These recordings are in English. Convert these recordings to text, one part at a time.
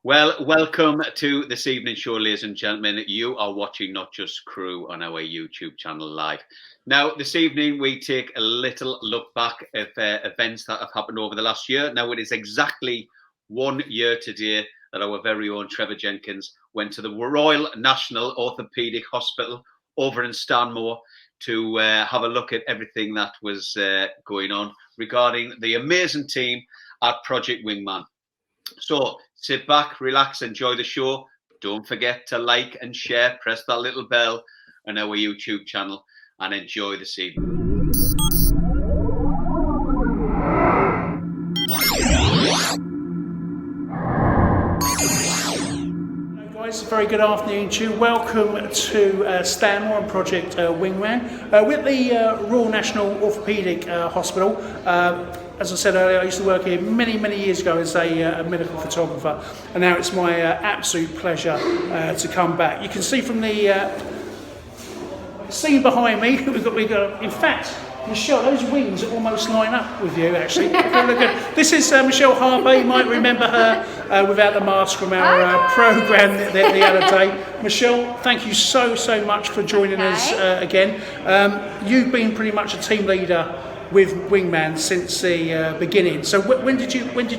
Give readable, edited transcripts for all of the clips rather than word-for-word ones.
Well, welcome to this evening's show, ladies and gentlemen. You are watching Not Just Crew on our YouTube channel live. Now, this evening, we take a little look back at events that have happened over the last year. Now, it is exactly 1 year today that our very own Trevor Jenkins went to the Royal National Orthopaedic Hospital over in Stanmore to have a look at everything that was going on regarding the amazing team at Project Wingman. So sit back, relax, enjoy the show. Don't forget to like and share, press that little bell on our YouTube channel and enjoy this evening. Hello guys, very good afternoon to you. Welcome to Stanmore and Project Wingman. We're at the Royal National Orthopaedic Hospital. As I said earlier, I used to work here many years ago as a medical photographer, and now it's my absolute pleasure to come back. You can see from the scene behind me, we've got, in fact, Michelle, those wings almost line up with you actually. This is Michelle Harper. You might remember her without the mask from our programme the other day. Michelle, thank you so much for joining us again. You've been pretty much a team leader with Wingman since the beginning. So when did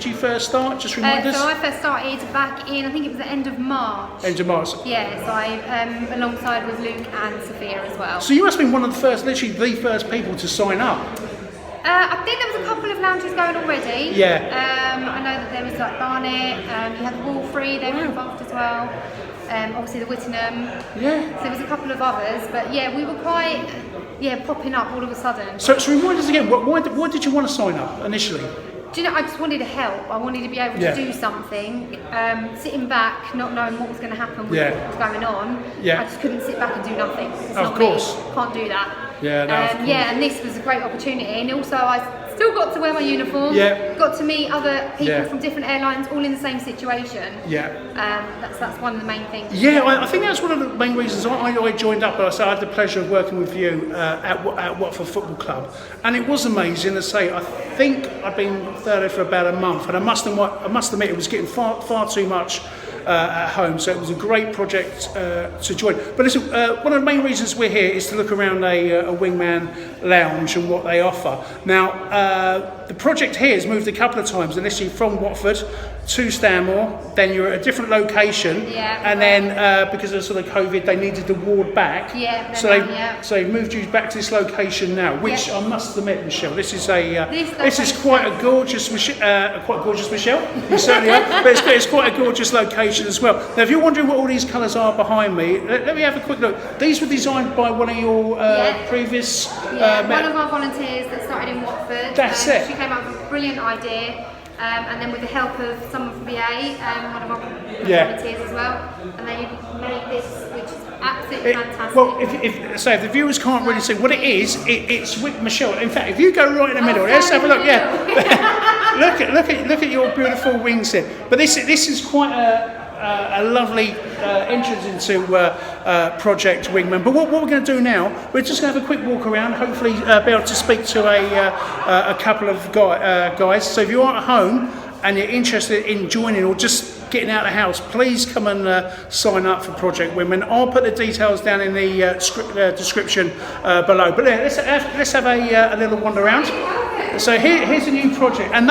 you first start? Just remind us. So I first started back in, I think it was the end of March. End of March. Yeah, so I alongside with Luke and Sofia as well. So you must have been one of the first, literally the first people to sign up. I think there was a couple of lounges going already. Yeah. I know that there was like Barnet, you had the Wall Free, they were involved as well. Obviously the Whittingham. Yeah. So there was a couple of others, but yeah, we were quite popping up all of a sudden. So remind us again, why did you want to sign up initially? Do you know, I just wanted to help. I wanted to be able to do something. Sitting back, not knowing what was going to happen with what was going on, I just couldn't sit back and do nothing. It's of course. Me. Can't do that. Yeah, no, of course. And this was a great opportunity. And also I still got to wear my uniform, got to meet other people from different airlines, all in the same situation. That's one of the main things. Yeah, I think that's one of the main reasons I joined up. I had the pleasure of working with you at Watford Football Club, and it was amazing. As I say, I think I've been there for about a month, and I must admit it was getting far too much at home, so it was a great project to join. But listen, one of the main reasons we're here is to look around a Wingman lounge and what they offer. Now, the project here has moved a couple of times, initially from Watford to Stanmore, then you're at a different location, and then because of sort of COVID, they needed the ward back, so they moved you back to this location now, which I must admit, Michelle, this is quite a gorgeous, Michelle, you certainly are, but it's quite a gorgeous location as well. Now, if you're wondering what all these colours are behind me, let me have a quick look. These were designed by one of your previous... one of our volunteers that started in Watford. That's it. She came up with a brilliant idea. And then with the help of someone from BA, one of our volunteers as well, and they made this, which is absolutely fantastic. Well, if the viewers can't really see what it is, it's with Michelle. In fact, if you go right in the middle, let's have a look. look at your beautiful wing set. But this is quite a lovely entrance into Project Wingman. But what we're going to do now, we're just going to have a quick walk around, hopefully be able to speak to a couple of guys. So if you're at home and you're interested in joining or just getting out of the house, please come and sign up for Project Wingman. I'll put the details down in the description below. But let's have a little wander around. So here's a new project, and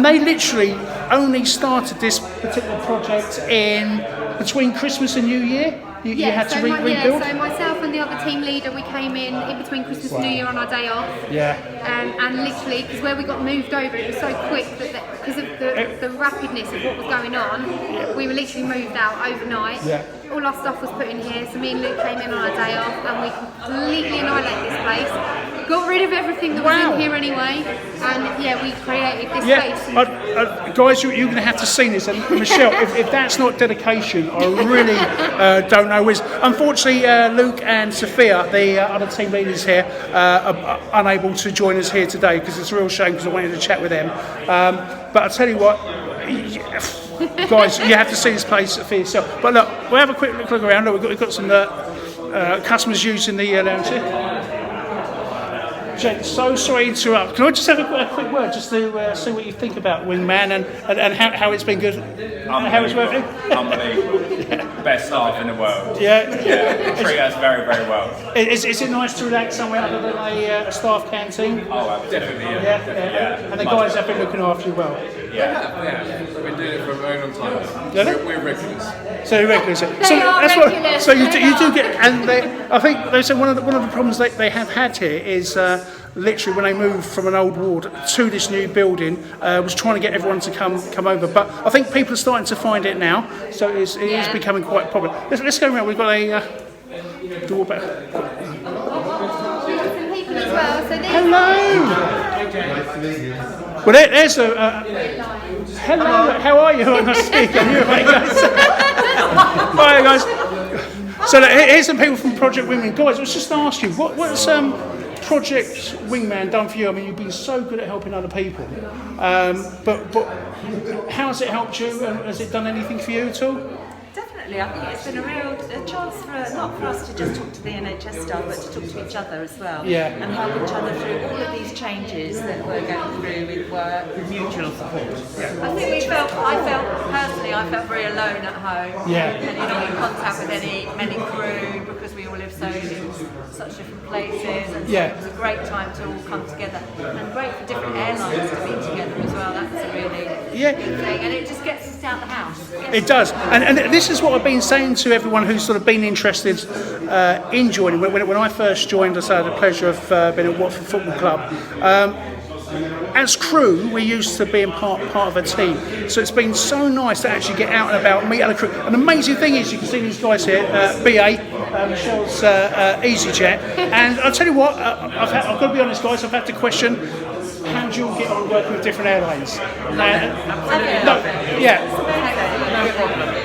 they literally only started this particular project in between Christmas and New Year. You had to rebuild? So myself and the other team leader, we came in between Christmas and New Year on our day off. And literally, because where we got moved over, it was so quick that because of the rapidness of what was going on, we were literally moved out overnight. All our stuff was put in here, so me and Luke came in on our day off, and we completely annihilated this place. Got rid of everything that was in here anyway, and we created this space. Guys, you're going to have to see this. And Michelle, if that's not dedication, I really don't know. Unfortunately, Luke and Sofia, the other team leaders here, are unable to join us here today because it's a real shame because I wanted to chat with them. But I'll tell you what, guys, you have to see this place for yourself. But look, we'll have a quick look around. Look, we've got some customers using the lounge here. Jen, so sorry to interrupt. Can I just have a quick word just to see what you think about Wingman and how it's been good? How it's working? Unbelievable. Best staff in the world. Yeah. Treat us very, very well. Is it nice to relax somewhere other than a staff canteen? Oh, absolutely. Yeah. And the guys have been looking after you well? Yeah. We've been doing it for a very long time. We're regulars. So regulars. Regulars. So you do get, and I think they said one of the problems they have had here is literally when they moved from an old ward to this new building was trying to get everyone to come over. But I think people are starting to find it now, so it is becoming quite popular. Let's go around. We've got a doorbell. People as well. So Hello. Well, there's a. Hello. How are you? Nice to speak. Are you okay, guys? Hi, guys. So here's some people from Project Wingman. Guys, let's just ask you, what's Project Wingman done for you? I mean, you've been so good at helping other people, but how has it helped you? Has it done anything for you at all? Definitely, I think it's been a chance not for us to just talk to the NHS staff, but to talk to each other as well. Yeah. And help each other through all of these changes that we're going through with work. Mutual support. I think I felt very alone at home. Yeah. And you're not in contact with many crew because we all live in such different places. And so it was a great time to all come together. And great for different airlines to be together as well. That's a really good thing. And it just gets us out the house. It does. And this is what I've been saying to everyone who's sort of been interested in joining. When I first joined, I had the pleasure of being at Watford Football Club. As crew, we're used to being part of a team, so it's been so nice to actually get out and about, meet other crew. And the amazing thing is, you can see these guys here, BA, Michelle's EasyJet, and I'll tell you what, I've got to be honest, guys, I've had to question, how do you all get on working with different airlines?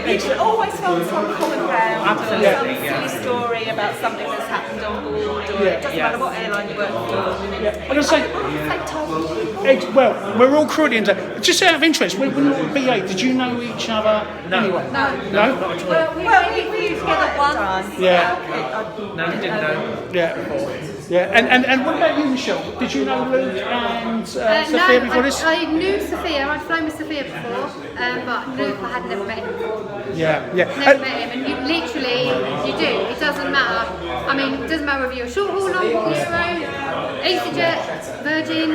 You should always find some common ground or some silly story about something that's happened on board, or it doesn't matter what airline you work for. And I say, well, we're all crew at the end of the day. Just out of interest, when you were at BA, did you know each other anyway? No? Well, we used together once. No, didn't know. Yeah, and what about you, Michelle? Did you know Luke and Sophia before this? I knew Sophia. I'd flown with Sophia before, but Luke I had never met him before. Yeah. Never met him, and you do. It doesn't matter. I mean, it doesn't matter whether you're short haul, long haul, Euro, EasyJet, Virgin.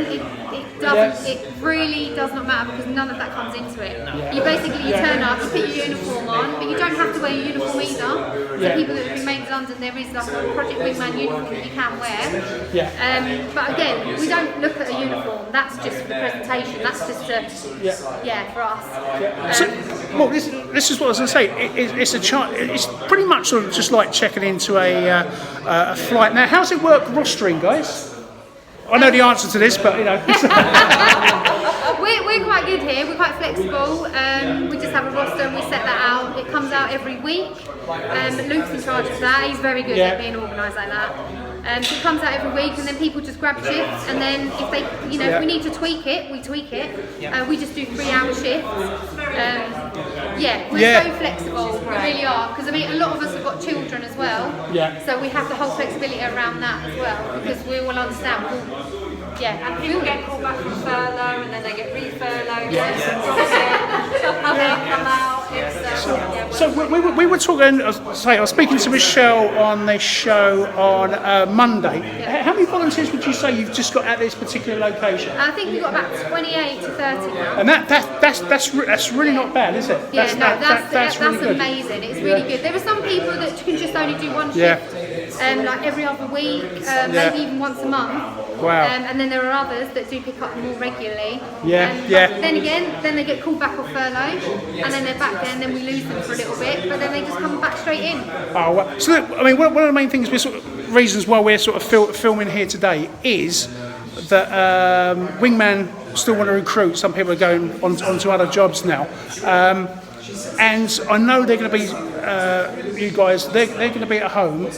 It doesn't. It really does not matter because none of that comes into it. You basically turn up, you put your uniform on, but you don't have to wear your uniform either. So people that have been made redundant, there is like a Project Wingman uniform that you can wear. But again, we don't look at a uniform. That's just for the presentation. That's just for us. So, this is what I was going to say. It's pretty much sort of just like checking into a flight. Now, how's it work rostering, guys? I know the answer to this, but you know. We're quite good here. We're quite flexible. We just have a roster and we set that out. It comes out every week. Luke's in charge of that. He's very good at being organised like that. So it comes out every week, and then people just grab shifts. And then if they, if we need to tweak it, we tweak it. We just do 3-hour shifts. We're so flexible. We really are. Because I mean, a lot of us have got children as well. So we have the whole flexibility around that as well, because we will understand. And people get called back from furlough, and then they get re-furloughed. Come out. So we were talking. I was speaking to Michelle on this show on Monday. How many volunteers would you say you've just got at this particular location? I think we've got about 28 to 30 now. And that's really not bad, is it? That's really good. Amazing. It's really good. There are some people that can just only do one shift, like every other week, maybe even once a month. Wow. And then there are others that do pick up more regularly. But then again, they get called back off furlough, and then they're back there, and then we lose them for a little bit, but then they just come back straight in. Oh, well. So I mean, one of the main things, reasons why we're sort of filming here today is that Wingman still want to recruit. Some people are going on to other jobs now. And I know they're going to be, you guys, they're going to be at home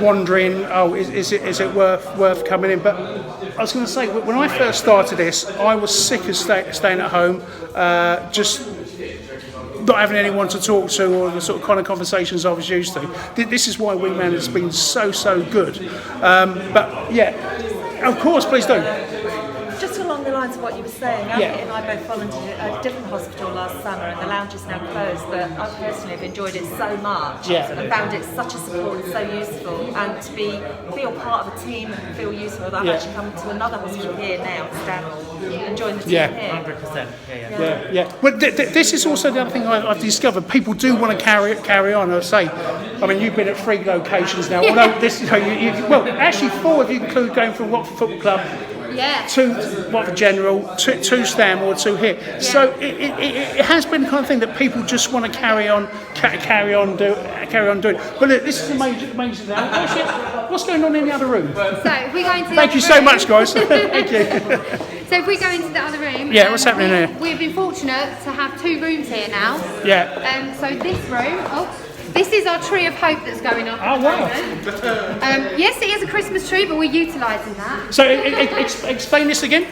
wondering, is it worth coming in? But I was going to say, when I first started this, I was sick of staying at home, just not having anyone to talk to, or the sort of kind of conversations I was used to. This is why Wingman has been so good. But yeah, Of course, please do. Just along the lines of what you were saying, Andy Yeah. and I both volunteered at a different hospital last summer, and the lounge is now closed, but I personally have enjoyed it so much. Yeah. I found it such a support and so useful, and to feel part of a team and feel useful. I've actually come to another hospital here now, Stanmore, and joined the team Yeah. here. 100%. Yeah. Well, this is also the other thing I've discovered. People do want to carry on. I say, I mean, you've been at 3 locations now. Although this, well, actually 4 if you include going from Watford Football Club. Yeah. 2 Watford General, 2 Stanmore, 2 here. Yeah. So it has been the kind of thing that people just want to carry on doing. But look, this is amazing. What's going on in the other room? So if we go into the Thank you other so room- much, guys. Thank you. So if we go into the other room, Yeah, what's happening here? We've been fortunate to have 2 rooms here now. Yeah. So this room, this is our tree of hope that's going up. Oh, wow. Yes, it is a Christmas tree, but we're utilising that. So explain this again.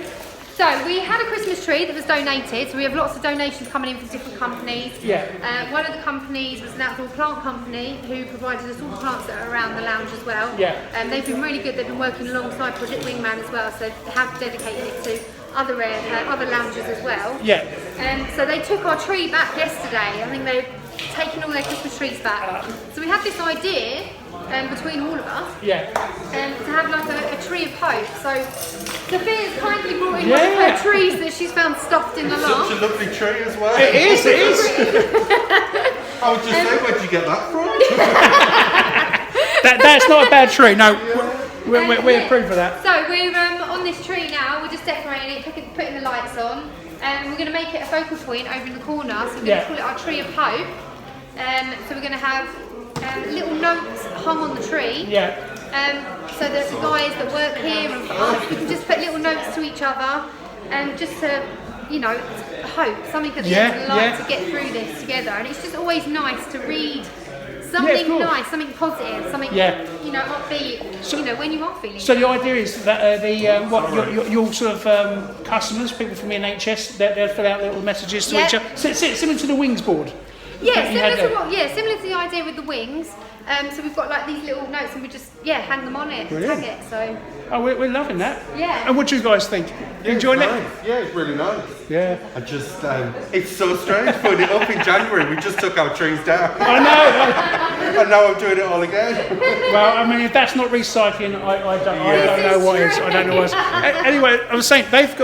So we had a Christmas tree that was donated. So we have lots of donations coming in from different companies. Yeah. One of the companies was an outdoor plant company who provided us all the plants that are around the lounge as well. Yeah. They've been really good. They've been working alongside Project Wingman as well. So they have dedicated it to other lounges as well. Yeah. So they took our tree back yesterday. I think they've taken all their Christmas trees back. So we had this idea between all of us. Yeah. To have like a tree of hope. So Sophia's kindly brought in one of her trees that she's found stuffed in the loft. Such a lovely tree as well. It is. I was just saying, where'd you get that from? That's not a bad tree. No, we approve of that. So we're on this tree now. We're just decorating it, putting the lights on, and we're going to make it a focal point over in the corner. So we're going to call it our tree of hope. So we're going to have little notes hung on the tree. Yeah. So that the guys that work here and for us, we can just put little notes to each other, and just to, hope, something at the end of the life to get through this together. And it's just always nice to read something nice, something positive, something upbeat. When you are feeling. So the idea is that your sort of customers, people from the NHS, they'll fill out little messages to each other, similar to the Wings board. Yeah, similar to the idea with the wings. So we've got like these little notes, and we just hang them on it, Brilliant. tag it. So we're loving that. Yeah. And what do you guys think? Enjoying it? Nice. Yeah, it's really nice. Yeah. I just, it's so strange putting it up in January. We just took our trees down. I know. And now I'm doing it all again. Well, I mean, if that's not recycling, I don't know what is. I don't know what is. Anyway, I was saying they've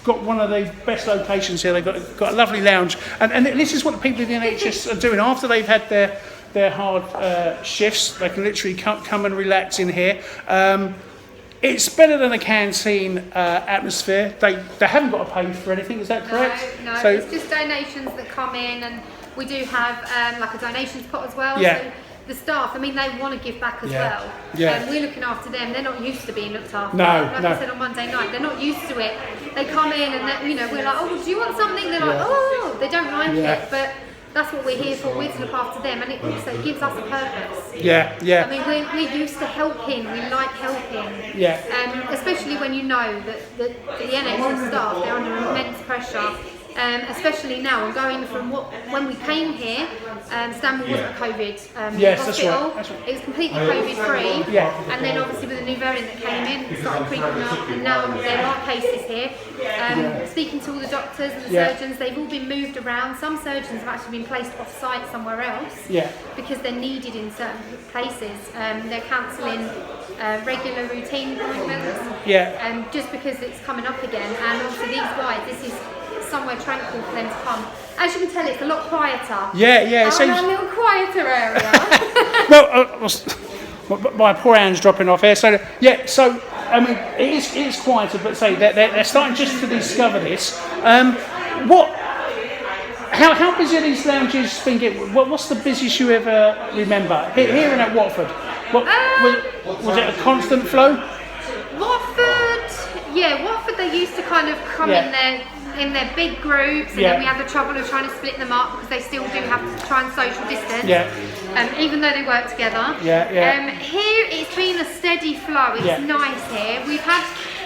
got one of the best locations here. They've got a lovely lounge, and this is what the people in the NHS are doing after they've had their hard shifts. They can literally come and relax in here. It's better than a canteen atmosphere. They haven't got to pay for anything. Is that correct? No, So, it's just donations that come in, and we do have like a donations pot as well. Yeah. So the staff, I mean, they want to give back as well. Yeah. We're looking after them. They're not used to being looked after. No, like no. I said on Monday night, they're not used to it. They come in and we're like, oh, do you want something? They're like, oh, they don't like it, but that's what we're here for. We're to look after them, and it also gives us a purpose. Yeah. I mean, we're used to helping. We like helping. Yeah. Especially when you know that the NHS staff, they're under immense pressure. Especially now, and going from when we came here, Stanmore wasn't a COVID hospital. That's right. It was completely COVID free. Yeah. And then obviously with the new variant that came in, it started creeping up, and now there are cases here. Speaking to all the doctors and the surgeons, they've all been moved around. Some surgeons have actually been placed off site somewhere else because they're needed in certain places. They're cancelling regular routine appointments just because it's coming up again. And obviously these guys, this is somewhere tranquil for them to come. As you can tell, it's a lot quieter. It seems a little quieter area. Well, my poor hand's dropping off here. So I mean, it is quieter, but say they're starting just to discover this. How busy are these lounges? What's the busiest you ever remember here and at Watford? Was it a constant flow? Watford, they used to kind of come in their big groups, and then we have the trouble of trying to split them up because they still do have to try and social distance. Even though they work together. Here it's been a steady flow. It's nice here. We've had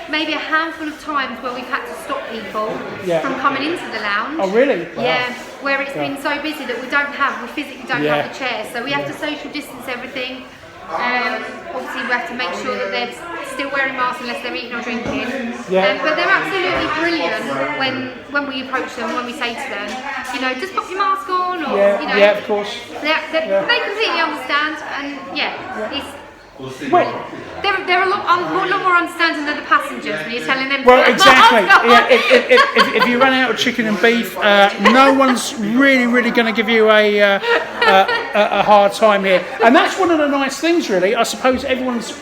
maybe a handful of times where we've had to stop people from coming into the lounge. Oh really? Wow. Yeah, where it's been so busy that we physically don't have the chairs, so we have to social distance everything. Obviously we have to make sure that there's still wearing masks unless they're eating or drinking. Yeah. But they're absolutely brilliant when we approach them, when we say to them, you know, just pop your mask on, or you know, yeah, of course. They completely understand, and it's. Well, they're a lot more understanding than the passengers when you're telling them. Well, exactly. Yeah, if you run out of chicken and beef, no one's really going to give you a hard time here, and that's one of the nice things, really. I suppose everyone's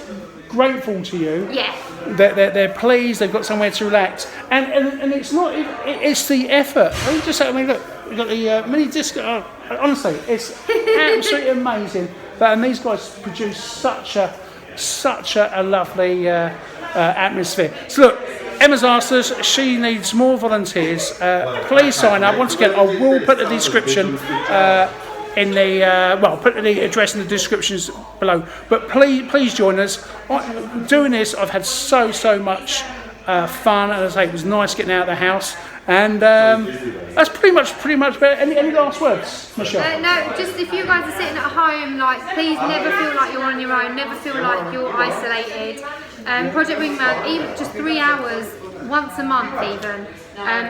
grateful to you. Yeah. They're pleased. They've got somewhere to relax, and it's not. It's the effort. I mean, look, we've got the mini disc. Honestly, it's absolutely amazing. And these guys produce such a lovely atmosphere. So look, Emma's asked us, she needs more volunteers. Please sign up. Once again, I will put the description in the put the address in the descriptions below. But please join us. Doing this, I've had so much fun, and as I say, it was nice getting out of the house. And that's pretty much better. Any last words, Michelle? No, just if you guys are sitting at home, like, please never feel like you're on your own, never feel like you're isolated. Project Wingman, even just 3 hours once a month even,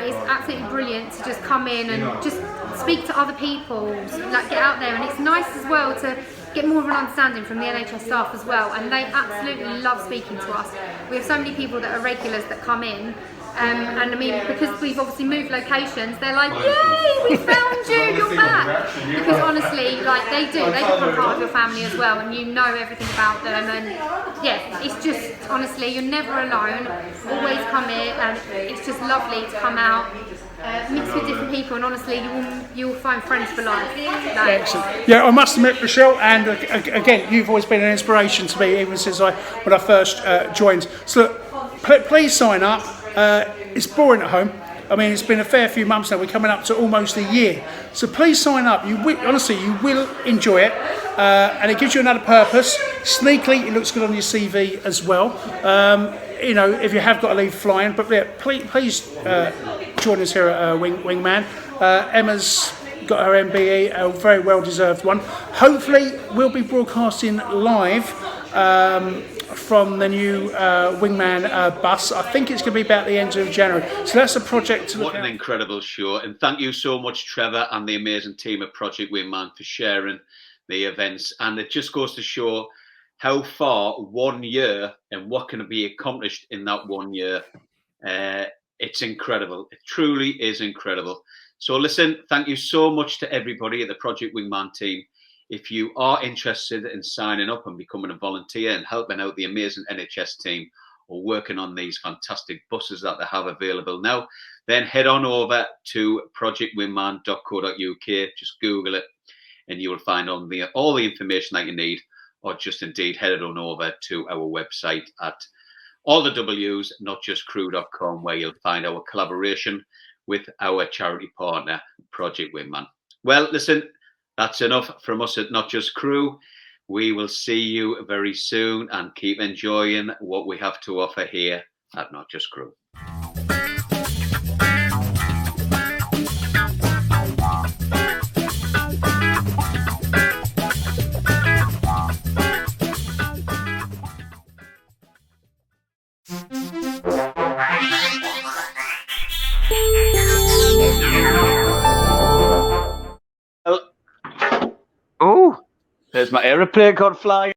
is absolutely brilliant to just come in and just speak to other people, like get out there. And it's nice as well to get more of an understanding from the NHS staff as well, and they absolutely love speaking to us. We have so many people that are regulars that come in, and I mean, because we've obviously moved locations, they're like, yay, we found you, you're back. Because honestly, like, they become part of your family as well, and you know everything about them, and yeah, it's just, honestly, you're never alone. Always come here, and it's just lovely to come out, mix with different people, and honestly, you'll find friends for life. Excellent. Yeah, I must admit, Michelle, and again, you've always been an inspiration to me, even since when I first joined. So look, please sign up. It's boring at home. I mean, it's been a fair few months now. We're coming up to almost a year. So please sign up. Honestly, you will enjoy it, and it gives you another purpose. Sneakily, it looks good on your CV as well. You know, if you have got to leave flying, but yeah, please join us here at Wingman. Emma's got her MBE, a very well-deserved one. Hopefully, we'll be broadcasting live from the new Wingman bus. I think it's going to be about the end of January. So that's a project to look at. What an incredible show. And thank you so much, Trevor, and the amazing team at Project Wingman for sharing the events. And it just goes to show how far 1 year and what can be accomplished in that 1 year. It's incredible. It truly is incredible. So listen, thank you so much to everybody at the Project Wingman team. If you are interested in signing up and becoming a volunteer and helping out the amazing NHS team or working on these fantastic buses that they have available now, then head on over to projectwingman.co.uk. Just Google it and you will find all the information that you need, or just indeed head on over to our website at allthewsnotjustcrew.com, where you'll find our collaboration with our charity partner, Project Wingman. Well, listen, that's enough from us at Not Just Crew. We will see you very soon, and keep enjoying what we have to offer here at Not Just Crew. Oh, there's my aeroplane gone flying.